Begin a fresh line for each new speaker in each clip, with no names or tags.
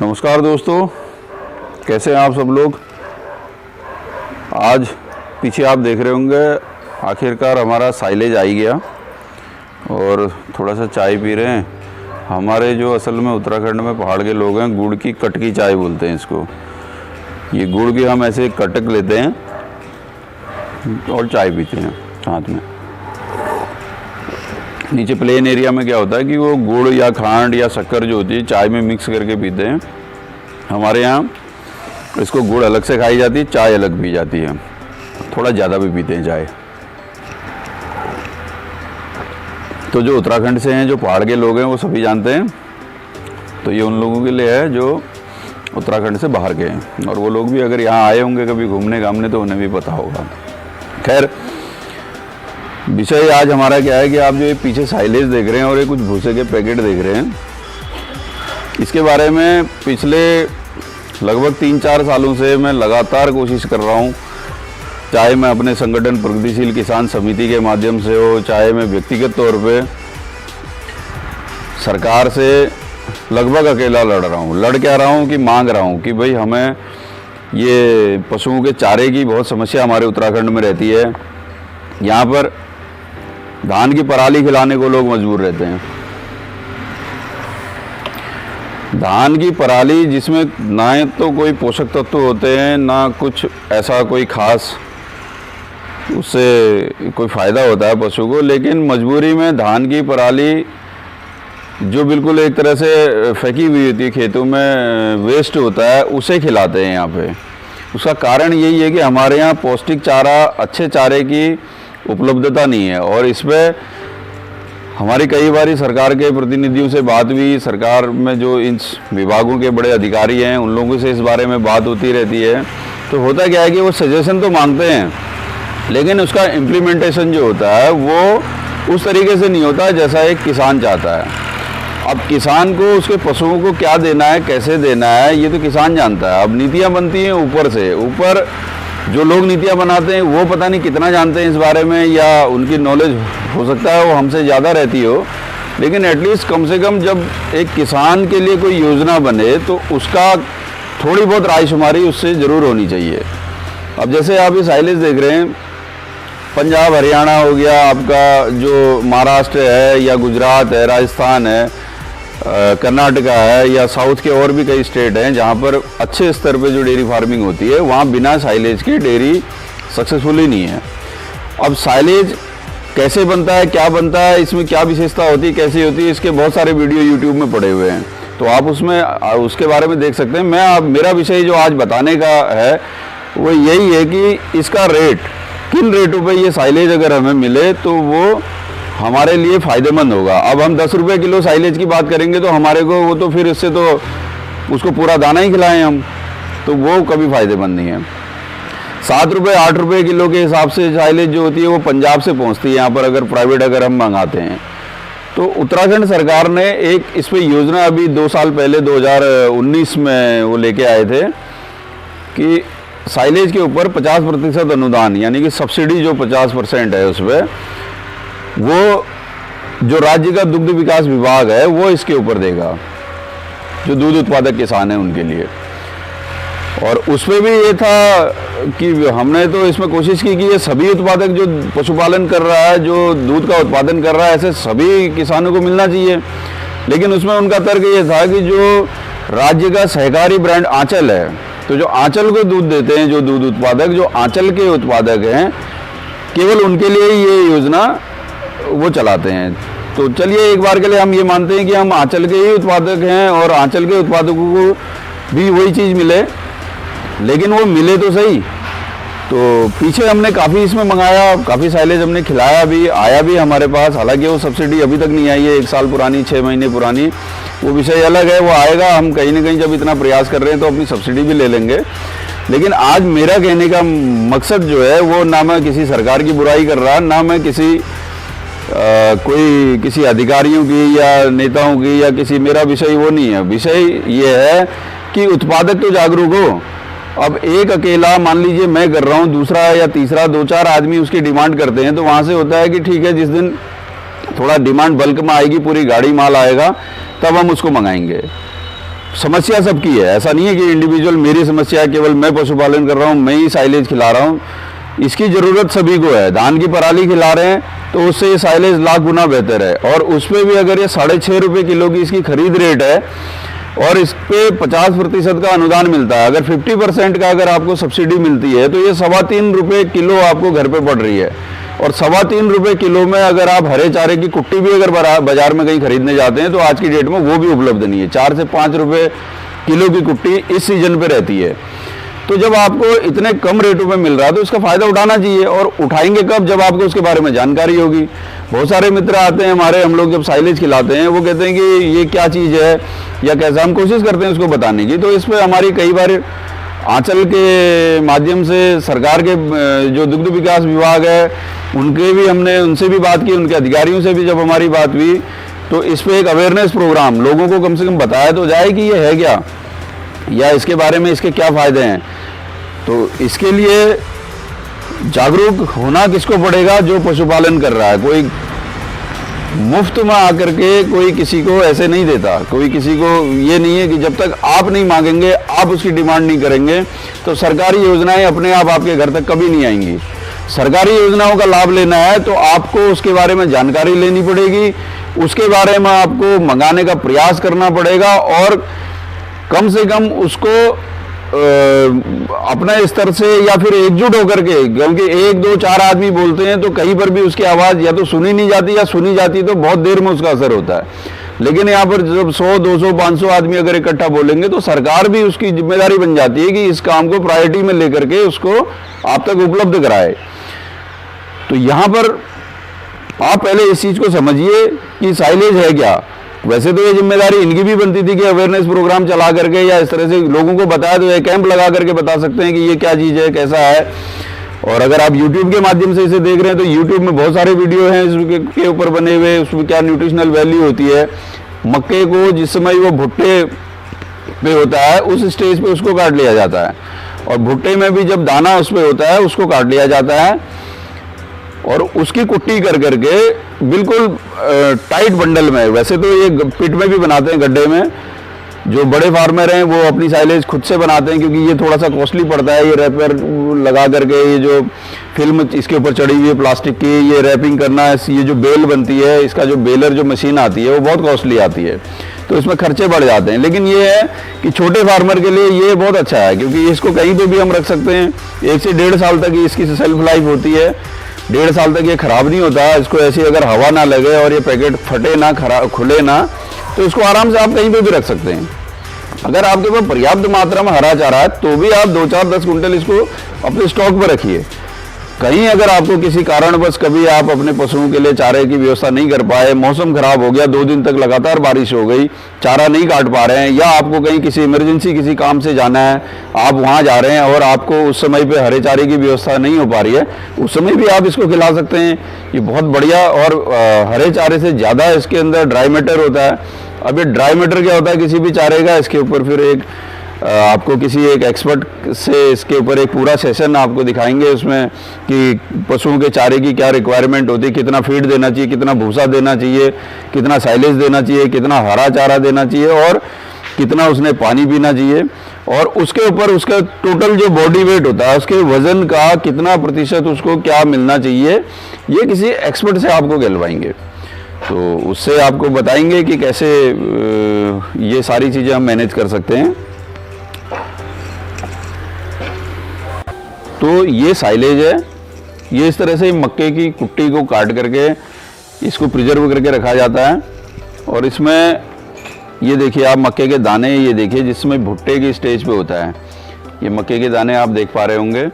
नमस्कार दोस्तों, कैसे हैं आप सब लोग। आज पीछे आप देख रहे होंगे आखिरकार हमारा साइलेज आ ही गया और थोड़ा सा चाय पी रहे हैं। हमारे जो असल में उत्तराखंड में पहाड़ के लोग हैं, गुड़ की कटकी चाय बोलते हैं इसको। ये गुड़ की हम ऐसे कटक लेते हैं और चाय पीते हैं साथ में। नीचे प्लेन एरिया में क्या होता है कि वो गुड़ या खांड या शक्कर जो होती है चाय में मिक्स करके पीते हैं। हमारे यहाँ इसको गुड़ अलग से खाई जाती है, चाय अलग पी जाती है। थोड़ा ज़्यादा भी पीते हैं चाय। तो जो उत्तराखंड से हैं, जो पहाड़ के लोग हैं, वो सभी जानते हैं। तो ये उन लोगों के लिए है जो उत्तराखंड से बाहर के हैं, और वो लोग भी अगर यहाँ आए होंगे कभी घूमने घामने तो उन्हें भी पता होगा। खैर, विषय आज हमारा क्या है कि आप जो ये पीछे साइलेज देख रहे हैं और ये कुछ भूसे के पैकेट देख रहे हैं, इसके बारे में पिछले लगभग 3-4 सालों से मैं लगातार कोशिश कर रहा हूँ। चाहे मैं अपने संगठन प्रगतिशील किसान समिति के माध्यम से हो, चाहे मैं व्यक्तिगत तौर पे सरकार से लगभग अकेला लड़ रहा हूँ। लड़ क्या रहा हूँ कि मांग रहा हूँ कि भाई हमें ये पशुओं के चारे की बहुत समस्या हमारे उत्तराखंड में रहती है। यहाँ पर धान की पराली खिलाने को लोग मजबूर रहते हैं। धान की पराली जिसमें ना तो कोई पोषक तत्व होते हैं, ना कुछ ऐसा कोई खास उससे कोई फ़ायदा होता है पशु को, लेकिन मजबूरी में धान की पराली जो बिल्कुल एक तरह से फेंकी हुई होती है खेतों में, वेस्ट होता है, उसे खिलाते हैं यहाँ पे। उसका कारण यही है कि हमारे यहाँ पौष्टिक चारा, अच्छे चारे की उपलब्धता नहीं है। और इस पर हमारी कई बार सरकार के प्रतिनिधियों से बात हुई। सरकार में जो इन विभागों के बड़े अधिकारी हैं, उन लोगों से इस बारे में बात होती रहती है। तो होता क्या है कि वो सजेशन तो मांगते हैं, लेकिन उसका इम्प्लीमेंटेशन जो होता है वो उस तरीके से नहीं होता जैसा एक किसान चाहता है। अब किसान को उसके पशुओं को क्या देना है, कैसे देना है, ये तो किसान जानता है। अब नीतियाँ बनती हैं ऊपर से। ऊपर जो लोग नीतियाँ बनाते हैं वो पता नहीं कितना जानते हैं इस बारे में, या उनकी नॉलेज हो सकता है वो हमसे ज़्यादा रहती हो, लेकिन एटलीस्ट कम से कम जब एक किसान के लिए कोई योजना बने तो उसका थोड़ी बहुत रायशुमारी उससे ज़रूर होनी चाहिए। अब जैसे आप ये साइलेज देख रहे हैं, पंजाब हरियाणा हो गया, आपका जो महाराष्ट्र है या गुजरात है, राजस्थान है, कर्नाटका है, या साउथ के और भी कई स्टेट हैं जहाँ पर अच्छे स्तर पे जो डेयरी फार्मिंग होती है, वहाँ बिना साइलेज के डेयरी सक्सेसफुल ही नहीं है। अब साइलेज कैसे बनता है, क्या बनता है, इसमें क्या विशेषता होती है, कैसी होती है, इसके बहुत सारे वीडियो यूट्यूब में पड़े हुए हैं, तो आप उसके बारे में देख सकते हैं। मेरा विषय जो आज बताने का है वो यही है कि इसका रेट, किन रेटों पर ये साइलेज अगर हमें मिले तो वो हमारे लिए फ़ायदेमंद होगा। अब हम 10 रुपये किलो साइलेज की बात करेंगे तो हमारे को वो तो फिर इससे तो उसको पूरा दाना ही खिलाएं हम, तो वो कभी फ़ायदेमंद नहीं है। 7 रुपये 8 रुपये किलो के हिसाब से साइलेज जो होती है वो पंजाब से पहुंचती है यहाँ पर, अगर प्राइवेट अगर हम मंगाते हैं। तो उत्तराखंड सरकार ने एक इस पर योजना अभी 2 साल पहले 2019 में वो लेके आए थे कि साइलेज के ऊपर 50% अनुदान, यानी कि सब्सिडी जो 50% है उस पर, वो जो राज्य का दुग्ध विकास विभाग है वो इसके ऊपर देगा, जो दूध उत्पादक किसान हैं उनके लिए। और उसमें भी ये था कि हमने तो इसमें कोशिश की कि ये सभी उत्पादक जो पशुपालन कर रहा है, जो दूध का उत्पादन कर रहा है, ऐसे सभी किसानों को मिलना चाहिए। लेकिन उसमें उनका तर्क ये था कि जो राज्य का सहकारी ब्रांड आंचल है, तो जो आंचल को दूध देते हैं, जो दूध उत्पादक, जो आंचल के उत्पादक हैं, केवल उनके लिए ये योजना वो चलाते हैं। तो चलिए एक बार के लिए हम ये मानते हैं कि हम आंचल के ही उत्पादक हैं और आंचल के उत्पादकों को भी वही चीज़ मिले, लेकिन वो मिले तो सही। तो पीछे हमने काफ़ी इसमें मंगाया, काफ़ी साइलेज हमने खिलाया भी, आया भी हमारे पास। हालांकि वो सब्सिडी अभी तक नहीं आई है, 1 साल पुरानी, 6 महीने पुरानी, वो विषय अलग है, वो आएगा। हम कहीं ना कहीं जब इतना प्रयास कर रहे हैं तो अपनी सब्सिडी भी ले लेंगे। लेकिन आज मेरा कहने का मकसद जो है वो ना मैं किसी सरकार की बुराई कर रहा, ना मैं किसी अधिकारियों की या नेताओं की या किसी, मेरा विषय वो नहीं है। विषय ये है कि उत्पादक तो जागरूक हो। अब एक अकेला मान लीजिए मैं कर रहा हूँ, दूसरा या तीसरा 2-4 आदमी उसकी डिमांड करते हैं, तो वहाँ से होता है कि ठीक है, जिस दिन थोड़ा डिमांड बल्क में आएगी, पूरी गाड़ी माल आएगा, तब हम उसको मंगाएंगे। समस्या सबकी है, ऐसा नहीं है कि इंडिविजुअल मेरी समस्या है, केवल मैं पशुपालन कर रहा हूँ, मैं ही साइलेज खिला रहा हूँ। इसकी ज़रूरत सभी को है। धान की पराली खिला रहे हैं तो उससे ये साइलेज लाख गुना बेहतर है, और उस पर भी अगर ये 6.5 रुपये किलो की इसकी खरीद रेट है और इस पे 50% का अनुदान मिलता है, अगर 50% का अगर आपको सब्सिडी मिलती है तो ये 3.25 रुपये किलो आपको घर पे पड़ रही है। और 3.25 रुपये किलो में अगर आप हरे चारे की कुट्टी भी अगर बाजार में कहीं खरीदने जाते हैं तो आज की डेट में वो भी उपलब्ध नहीं है। 4 से 5 रुपये किलो की कुट्टी इस सीजन पे रहती है। तो जब आपको इतने कम रेटों में मिल रहा है तो इसका फ़ायदा उठाना चाहिए, और उठाएंगे कब? जब आपको उसके बारे में जानकारी होगी। बहुत सारे मित्र आते हैं हमारे, हम लोग जब साइलेज खिलाते हैं वो कहते हैं कि ये क्या चीज़ है या कैसा, हम कोशिश करते हैं उसको बताने की। तो इस पर हमारी कई बार आंचल के माध्यम से सरकार के जो दुग्ध विकास विभाग है उनसे भी बात की, उनके अधिकारियों से भी जब हमारी बात हुई तो इस पर एक अवेयरनेस प्रोग्राम लोगों को कम से कम बताया तो जाए कि ये है क्या, या इसके बारे में इसके क्या फ़ायदे हैं। तो इसके लिए जागरूक होना किसको पड़ेगा? जो पशुपालन कर रहा है। कोई मुफ्त में आकर के कोई किसी को ऐसे नहीं देता, कोई किसी को ये नहीं है कि जब तक आप नहीं मांगेंगे, आप उसकी डिमांड नहीं करेंगे तो सरकारी योजनाएं अपने आप आपके घर तक कभी नहीं आएंगी। सरकारी योजनाओं का लाभ लेना है तो आपको उसके बारे में जानकारी लेनी पड़ेगी, उसके बारे में आपको मंगाने का प्रयास करना पड़ेगा, और कम से कम उसको अपने स्तर से या फिर एकजुट होकर के, क्योंकि 1, 2, 4 आदमी बोलते हैं तो कहीं पर भी उसकी आवाज़ या तो सुनी नहीं जाती, या सुनी जाती तो बहुत देर में उसका असर होता है। लेकिन यहाँ पर जब 100, 200, 500 आदमी अगर इकट्ठा बोलेंगे तो सरकार भी उसकी जिम्मेदारी बन जाती है कि इस काम को प्रायोरिटी में लेकर के उसको आप तक उपलब्ध कराए। तो यहाँ पर आप पहले इस चीज़ को समझिए कि साइलेज है क्या। वैसे तो ये जिम्मेदारी इनकी भी बनती थी कि अवेयरनेस प्रोग्राम चला करके या इस तरह से लोगों को बताया, तो ये कैंप लगा करके बता सकते हैं कि ये क्या चीज़ है, कैसा है। और अगर आप YouTube के माध्यम से इसे देख रहे हैं तो YouTube में बहुत सारे वीडियो हैं इसके ऊपर बने हुए, उसमें क्या न्यूट्रिशनल वैल्यू होती है। मक्के को जिस समय वो भुट्टे पे होता है उस स्टेज पे उसको काट लिया जाता है, और भुट्टे में भी जब दाना उस पर होता है उसको काट लिया जाता है, और उसकी कुट्टी कर करके बिल्कुल टाइट बंडल में, वैसे तो ये पिट में भी बनाते हैं गड्ढे में, जो बड़े फार्मर हैं वो अपनी साइलेज खुद से बनाते हैं क्योंकि ये थोड़ा सा कॉस्टली पड़ता है। ये रैपर लगा करके, ये जो फिल्म इसके ऊपर चढ़ी हुई है प्लास्टिक की, ये रैपिंग करना, ये जो बेल बनती है, इसका जो बेलर जो मशीन आती है वो बहुत कॉस्टली आती है, तो इसमें खर्चे बढ़ जाते हैं। लेकिन ये है कि छोटे फार्मर के लिए ये बहुत अच्छा है क्योंकि इसको कहीं पर भी हम रख सकते हैं। 1 से 1.5 साल तक इसकी सेल्फ लाइफ होती है, 1.5 साल तक ये ख़राब नहीं होता। इसको ऐसी अगर हवा ना लगे और ये पैकेट फटे ना, खुले ना, तो इसको आराम से आप कहीं पे भी रख सकते हैं। अगर आपके पास पर्याप्त मात्रा में हरा चारा है तो भी आप 2, 4, 10 कुंटल इसको अपने स्टॉक पर रखिए। कहीं अगर आपको किसी कारणवश कभी आप अपने पशुओं के लिए चारे की व्यवस्था नहीं कर पाए, मौसम खराब हो गया, 2 दिन तक लगातार बारिश हो गई, चारा नहीं काट पा रहे हैं, या आपको कहीं किसी इमरजेंसी किसी काम से जाना है, आप वहाँ जा रहे हैं और आपको उस समय पे हरे चारे की व्यवस्था नहीं हो पा रही है, उस समय भी आप इसको खिला सकते हैं। ये बहुत बढ़िया, और हरे चारे से ज़्यादा इसके अंदर ड्राई मैटर होता है। अब ये ड्राई मैटर क्या होता है किसी भी चारे का, इसके ऊपर फिर एक आपको किसी एक एक्सपर्ट से इसके ऊपर एक पूरा सेशन आपको दिखाएंगे उसमें कि पशुओं के चारे की क्या रिक्वायरमेंट होती है, कितना फीड देना चाहिए, कितना भूसा देना चाहिए, कितना साइलेज देना चाहिए, कितना हरा चारा देना चाहिए, और कितना उसने पानी पीना चाहिए, और उसके ऊपर उसका टोटल जो बॉडी वेट होता है उसके वजन का कितना प्रतिशत उसको क्या मिलना चाहिए, ये किसी एक्सपर्ट से आपको कहलवाएंगे। तो उससे आपको बताएंगे कि कैसे ये सारी चीज़ें हम मैनेज कर सकते हैं। तो ये साइलेज है, ये इस तरह से मक्के की कुट्टी को काट करके इसको प्रिजर्व करके रखा जाता है। और इसमें ये देखिए आप मक्के के दाने, ये देखिए जिसमें भुट्टे की स्टेज पे होता है, ये मक्के के दाने आप देख पा रहे होंगे।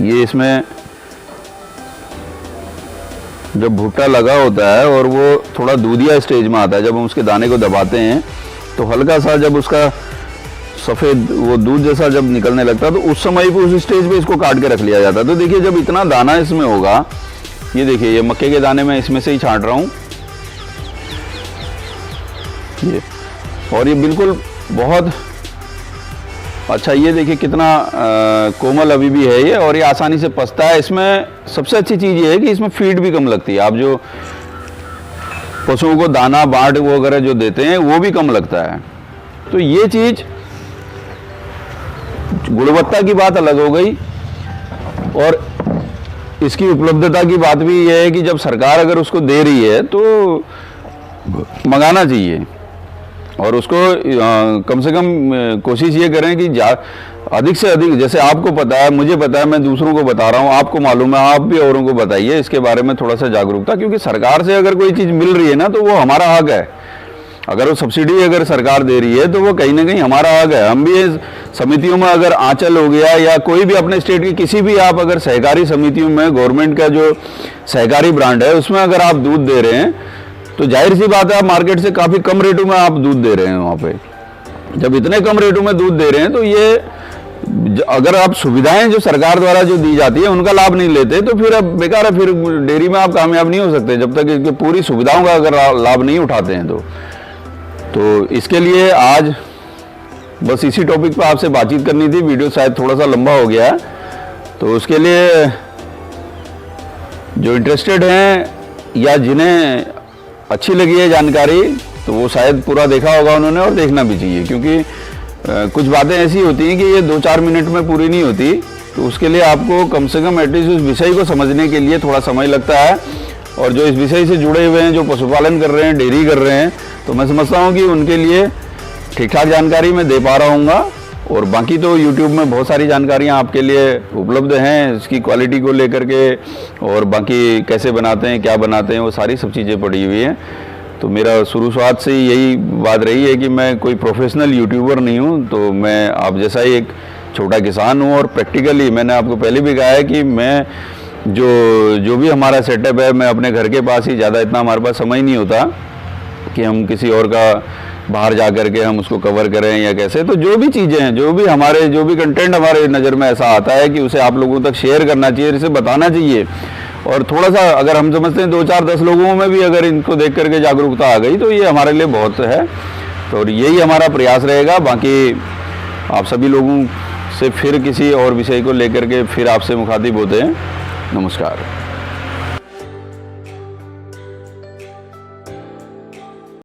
ये इसमें जब भुट्टा लगा होता है और वो थोड़ा दूधिया स्टेज में आता है, जब हम उसके दाने को दबाते हैं तो हल्का सा जब उसका सफ़ेद वो दूध जैसा जब निकलने लगता है तो उस समय पे उस स्टेज पे इसको काट के रख लिया जाता है। तो देखिए जब इतना दाना इसमें होगा, ये देखिए ये मक्के के दाने मैं इसमें से ही छांट रहा हूँ, ये, और ये बिल्कुल बहुत अच्छा, ये देखिए कितना कोमल अभी भी है ये, और ये आसानी से पचता है। इसमें सबसे अच्छी चीज़ ये है कि इसमें फीड भी कम लगती है। आप जो पशुओं को दाना बाट वगैरह जो देते हैं वो भी कम लगता है। तो ये चीज़ गुणवत्ता की बात अलग हो गई, और इसकी उपलब्धता की बात भी ये है कि जब सरकार अगर उसको दे रही है तो मंगाना चाहिए, और उसको कम से कम कोशिश ये करें कि अधिक से अधिक, जैसे आपको पता है, मुझे पता है, मैं दूसरों को बता रहा हूँ, आपको मालूम है, आप भी औरों को बताइए इसके बारे में थोड़ा सा जागरूकता, क्योंकि सरकार से अगर कोई चीज़ मिल रही है ना तो वो हमारा हक है। अगर वो सब्सिडी अगर सरकार दे रही है तो वो कहीं ना कहीं हमारा हक है। हम भी समितियों में, अगर आंचल हो गया या कोई भी अपने स्टेट की किसी भी, आप अगर सहकारी समितियों में गवर्नमेंट का जो सहकारी ब्रांड है उसमें अगर आप दूध दे रहे हैं तो जाहिर सी बात है आप मार्केट से काफ़ी कम रेटों में आप दूध दे रहे हैं। वहाँ पे जब इतने कम रेटों में दूध दे रहे हैं तो ये, अगर आप सुविधाएं जो सरकार द्वारा जो दी जाती है उनका लाभ नहीं लेते तो फिर अब बेकार है, फिर डेयरी में आप कामयाब नहीं हो सकते जब तक इसकी पूरी सुविधाओं का अगर लाभ नहीं उठाते हैं तो इसके लिए आज बस इसी टॉपिक पर आपसे बातचीत करनी थी। वीडियो शायद थोड़ा सा लंबा हो गया, तो उसके लिए जो इंटरेस्टेड हैं या जिन्हें अच्छी लगी है जानकारी तो वो शायद पूरा देखा होगा उन्होंने, और देखना भी चाहिए, क्योंकि कुछ बातें ऐसी होती हैं कि ये 2-4 मिनट में पूरी नहीं होती। तो उसके लिए आपको कम से कम एटलीस्ट उस विषय को समझने के लिए थोड़ा समय लगता है, और जो इस विषय से जुड़े हुए हैं, जो पशुपालन कर रहे हैं, डेयरी कर रहे हैं, तो मैं समझता हूँ कि उनके लिए ठीक ठाक जानकारी मैं दे पा रहा हूँ। और बाकी तो YouTube में बहुत सारी जानकारियाँ आपके लिए उपलब्ध हैं इसकी क्वालिटी को लेकर के, और बाकी कैसे बनाते हैं, क्या बनाते हैं, वो सारी सब चीज़ें पड़ी हुई हैं। तो मेरा शुरुआत से ही यही बात रही है कि मैं कोई प्रोफेशनल यूट्यूबर नहीं हूँ, तो मैं आप जैसा ही एक छोटा किसान हूँ, और प्रैक्टिकली मैंने आपको पहले भी कहा है कि मैं जो भी हमारा सेटअप है, मैं अपने घर के पास ही, ज़्यादा इतना हमारे पास समय नहीं होता कि हम किसी और का बाहर जा कर के हम उसको कवर करें या कैसे। तो जो भी चीज़ें हैं, जो भी कंटेंट हमारे नज़र में ऐसा आता है कि उसे आप लोगों तक शेयर करना चाहिए, इसे बताना चाहिए, और थोड़ा सा अगर हम समझते हैं 2-4-10 लोगों में भी अगर इनको देख करके जागरूकता आ गई तो ये हमारे लिए बहुत है। तो यही हमारा प्रयास रहेगा। बाकी आप सभी लोगों से फिर किसी और विषय को लेकर के फिर आपसे मुखातिब होते हैं। नमस्कार।